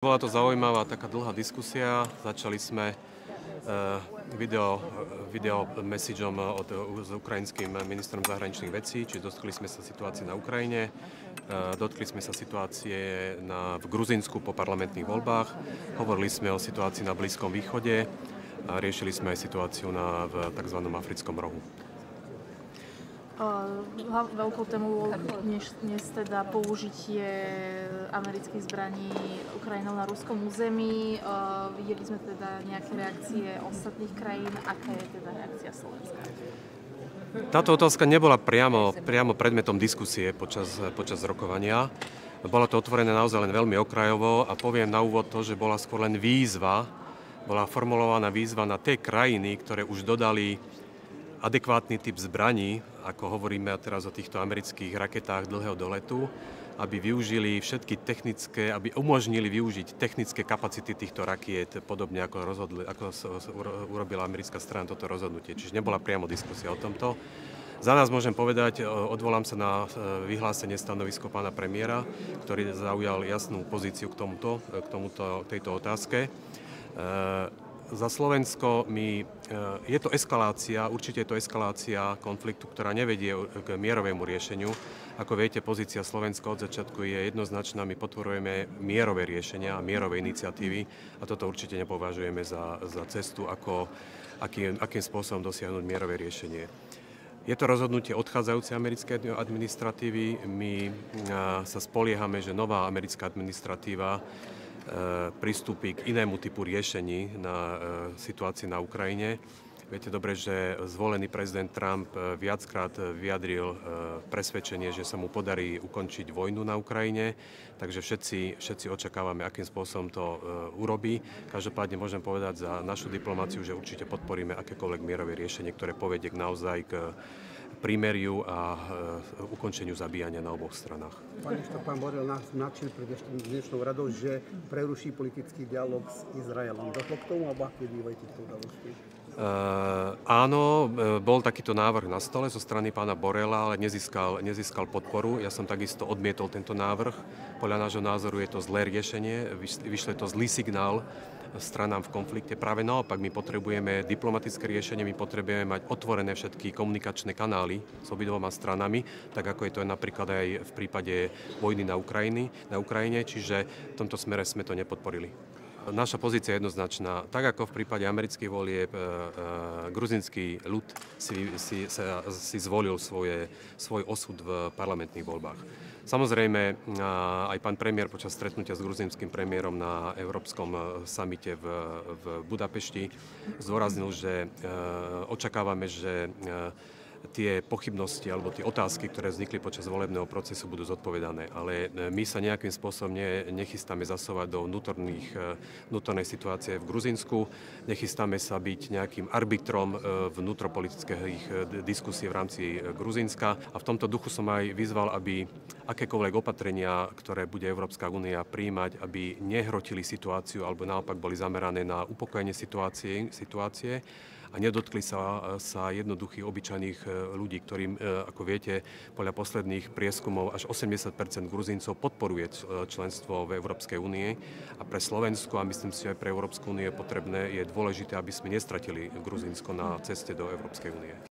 Bola to zaujímavá taká dlhá diskusia. Začali sme video messageom s ukrajinským ministrom zahraničných vecí, čiže dotkli sme sa situácie na Ukrajine, dotkli sme sa situácie v Gruzínsku po parlamentných voľbách, hovorili sme o situácii na Blízkom východe a riešili sme aj situáciu v tzv. Africkom rohu. Veľkou témou bolo dnes teda použitie amerických zbraní Ukrajinou na ruskom území. Videli sme teda nejaké reakcie ostatných krajín. Aká je teda reakcia Slovenska? Táto otázka nebola priamo predmetom diskusie počas rokovania. Bolo to otvorené naozaj len veľmi okrajovo a poviem na úvod to, že bola skôr len výzva, bola formulovaná výzva na tie krajiny, ktoré už dodali adekvátny typ zbraní, ako hovoríme teraz o týchto amerických raketách dlhého doletu, aby využili všetky aby umožnili využiť technické kapacity týchto rakiet, podobne ako urobila americká strana toto rozhodnutie. Čiže nebola priamo diskusia o tomto. Za nás môžem povedať, odvolám sa na vyhlásenie stanovisko pána premiéra, ktorý zaujal jasnú pozíciu k tejto otázke. Za Slovensko je to eskalácia, určite je to eskalácia konfliktu, ktorá nevedie k mierovému riešeniu. Ako viete, pozícia Slovenska od začiatku je jednoznačná, my podporujeme mierové riešenia a mierové iniciatívy a toto určite nepovažujeme za cestu, akým spôsobom dosiahnuť mierové riešenie. Je to rozhodnutie odchádzajúcej americkej administratívy. My sa spoliehame, že nová americká administratíva pristúpi k inému typu riešení na situácii na Ukrajine. Viete dobre, že zvolený prezident Trump viackrát vyjadril presvedčenie, že sa mu podarí ukončiť vojnu na Ukrajine, takže všetci očakávame, akým spôsobom to urobí. Každopádne môžem povedať za našu diplomáciu, že určite podporíme akékoľvek mierové riešenie, ktoré povedie naozaj k prímeriu a ukončeniu zabíjania na oboch stranách. Pán Borel naznačil pred dnešnou radou, že preruší politický dialog s Izraelom. Došlo k tomu, alebo aké bývajú tieto udalosti? Áno, bol takýto návrh na stole zo strany pána Borela, ale nezískal podporu. Ja som takisto odmietol tento návrh. Podľa nášho názoru je to zlé riešenie, vyšle to zlý signál stranám v konflikte. Práve naopak, my potrebujeme diplomatické riešenie, my potrebujeme mať otvorené všetky komunikačné kanály s obidvoma stranami, tak ako je to napríklad aj v prípade vojny na Ukrajine, čiže v tomto smere sme to nepodporili. Naša pozícia je jednoznačná. Tak ako v prípade amerických volieb, gruzinský ľud si zvolil svoj osud v parlamentných voľbách. Samozrejme, aj pán premiér počas stretnutia s gruzínskym premiérom na Európskom samite v Budapešti zdôraznil, že očakávame, že tie pochybnosti alebo tie otázky, ktoré vznikli počas volebného procesu, budú zodpovedané. Ale my sa nejakým spôsobom nechystáme zasovať do vnútornej situácie v Gruzínsku, nechystáme sa byť nejakým arbitrom vnútropolitických diskusí v rámci Gruzínska. A v tomto duchu som aj vyzval, aby akékoľvek opatrenia, ktoré bude Európska únia prijímať, aby nehrotili situáciu alebo naopak boli zamerané na upokojenie situácie a nedotkli sa jednoduchých, obyčajných ľudí, ktorým, ako viete, podľa posledných prieskumov až 80% Gruzíncov podporuje členstvo v Európskej únie a pre Slovensko a myslím si aj pre Európsku úniu je dôležité, aby sme nestratili Gruzínsko na ceste do Európskej únie.